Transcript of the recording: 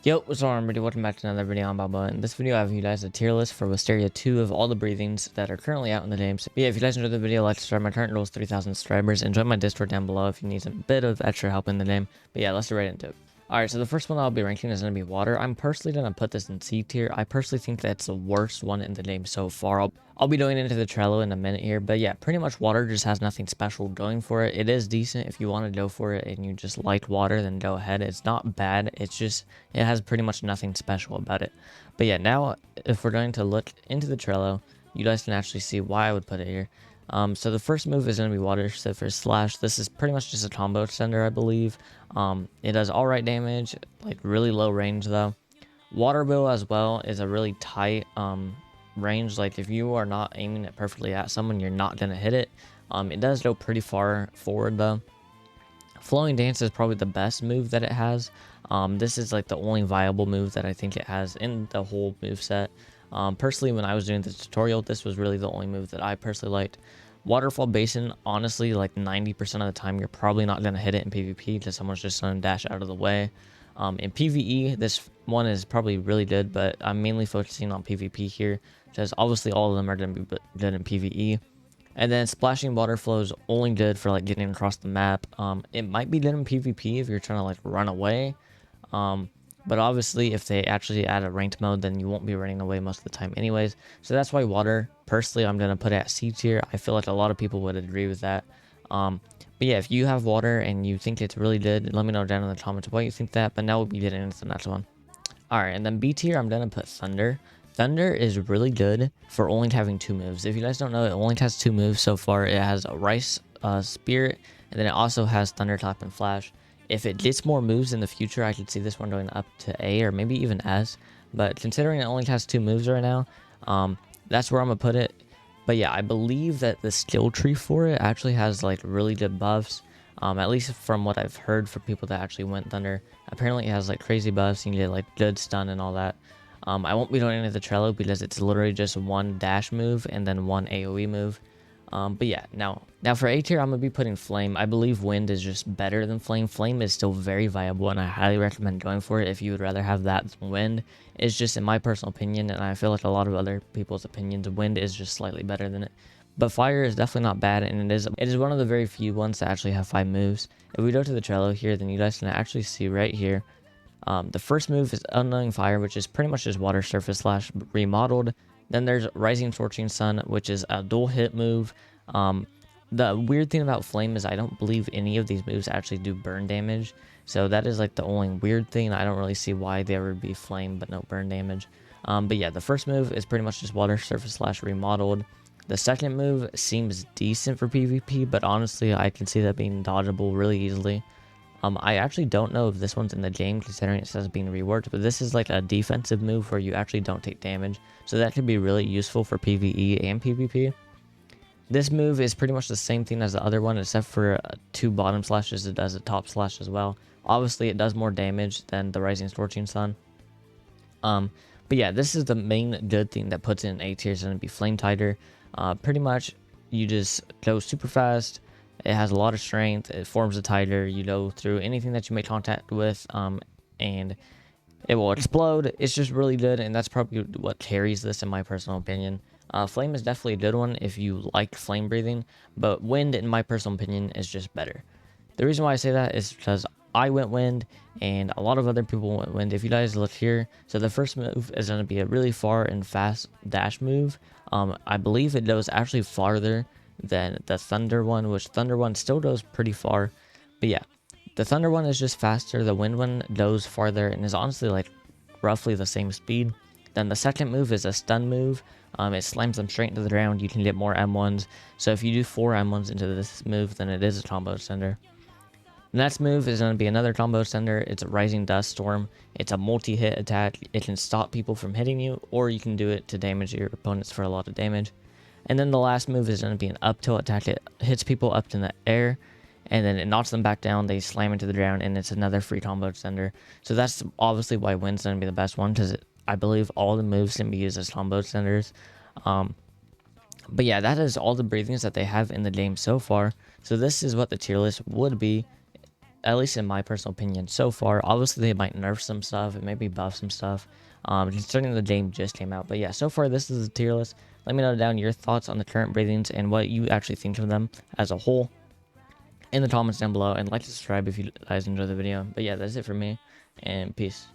Yo, what's on everybody? Welcome back to another video on Baba. In this video, I have you guys a tier list for Wisteria 2 of all the breathings that are currently out in the game. So yeah, if you guys enjoyed the video, like to start. My current goal is 3,000 subscribers, and join my Discord down below if you need a bit of extra help in the game. But yeah, let's get right into it. Alright, so the first one I'll be ranking is going to be water. I'm personally going to put this in C tier. I personally think that's the worst one in the game so far. I'll be going into the Trello in a minute here, but yeah, pretty much water just has nothing special going for it. It is decent if you want to go for it and you just like water, then go ahead. It's not bad. It's just, it has pretty much nothing special about it. But yeah, now if we're going to look into the Trello, you guys can actually see why I would put it here. So the first move is going to be water. So for slash, this is pretty much just a combo extender, I believe. It does all right damage, like really low range though. Water bill as well is a really tight range. Like if you are not aiming it perfectly at someone, you're not going to hit it. It does go pretty far forward though. Flowing dance is probably the best move that it has. This is like the only viable move that I think it has in the whole move set. Personally, when I was doing the tutorial, this was really the only move that I personally liked. Waterfall Basin, honestly, like 90% of the time, you're probably not going to hit it in PvP because someone's just going to dash out of the way. In PvE, this one is probably really good, but I'm mainly focusing on PvP here because obviously all of them are going to be good in PvE. And then Splashing Water Flow is only good for like getting across the map. It might be good in PvP if you're trying to like run away. But obviously, if they actually add a ranked mode, then you won't be running away most of the time anyways. So that's why water, personally, I'm going to put it at C tier. I feel like a lot of people would agree with that. But yeah, if you have water and you think it's really good, let me know down in the comments why you think that. But now we'll be getting into the next one. Alright, and then B tier, I'm going to put Thunder. Thunder is really good for only having 2 moves. If you guys don't know, it only has 2 moves so far. It has a Rice Spirit, and then it also has Thunder Clap and Flash. If it gets more moves in the future, I could see this one going up to A or maybe even S. But considering it only has 2 moves right now, that's where I'm going to put it. But yeah, I believe that the skill tree for it actually has like really good buffs. At least from what I've heard from people that actually went Thunder. Apparently it has like crazy buffs. You can get like good stun and all that. I won't be going into the Trello because it's literally just 1 dash move and then 1 AoE move. But yeah, now for A tier, I'm going to be putting Flame. I believe Wind is just better than Flame. Flame is still very viable, and I highly recommend going for it if you would rather have that than Wind. It's just in my personal opinion, and I feel like a lot of other people's opinions, Wind is just slightly better than it. But Fire is definitely not bad, and it is one of the very few ones that actually have 5 moves. If we go to the Trello here, then you guys can actually see right here. The first move is Unknowing Fire, which is pretty much just Water Surface Slash remodeled. Then there's Rising Scorching Sun, which is a dual hit move. The weird thing about Flame is I don't believe any of these moves actually do burn damage. So that is like the only weird thing. I don't really see why there would be Flame but no burn damage. But yeah, the first move is pretty much just Water Surface Slash remodeled. The second move seems decent for PvP, but honestly, I can see that being dodgeable really easily. I actually don't know if this one's in the game considering it says being reworked, but this is like a defensive move where you actually don't take damage. So that could be really useful for PvE and PvP. This move is pretty much the same thing as the other one, except for 2 bottom slashes, it does a top slash as well. Obviously, it does more damage than the Rising Scorching Sun. But yeah, this is the main good thing that puts it in A tier, is going to be Flame Tighter. Pretty much, you just go super fast. It has a lot of strength. It forms a titer. You go through anything that you make contact with, and it will explode. It's just really good, and that's probably what carries this in my personal opinion. Flame is definitely a good one if you like flame breathing, but Wind, in my personal opinion, is just better. The reason why I say that is because I went Wind, and a lot of other people went Wind. If you guys look here, so the first move is going to be a really far and fast dash move. I believe it goes actually farther than the Thunder one, which Thunder one still goes pretty far. But yeah, the Thunder one is just faster. The Wind one goes farther and is honestly like roughly the same speed. Then the second move is a stun move. It slams them straight into the ground. You can get more M1s. So if you do 4 M1s into this move, then it is a combo extender. The next move is going to be another combo extender. It's a Rising Dust Storm. It's a multi-hit attack. It can stop people from hitting you, or you can do it to damage your opponents for a lot of damage. And then the last move is going to be an up tilt attack. It hits people up in the air, and then it knocks them back down. They slam into the ground, and it's another free combo extender. So that's obviously why Wind's going to be the best one, because I believe all the moves can be used as combo extenders. But yeah, that is all the breathings that they have in the game so far. So this is what the tier list would be at least in my personal opinion, so far. Obviously, they might nerf some stuff and maybe buff some stuff. Concerning the game just came out, but yeah, so far this is a tier list. Let me know down your thoughts on the current breathings and what you actually think of them as a whole in the comments down below, and like to subscribe if you guys enjoyed the video. But yeah, that's it for me, and peace.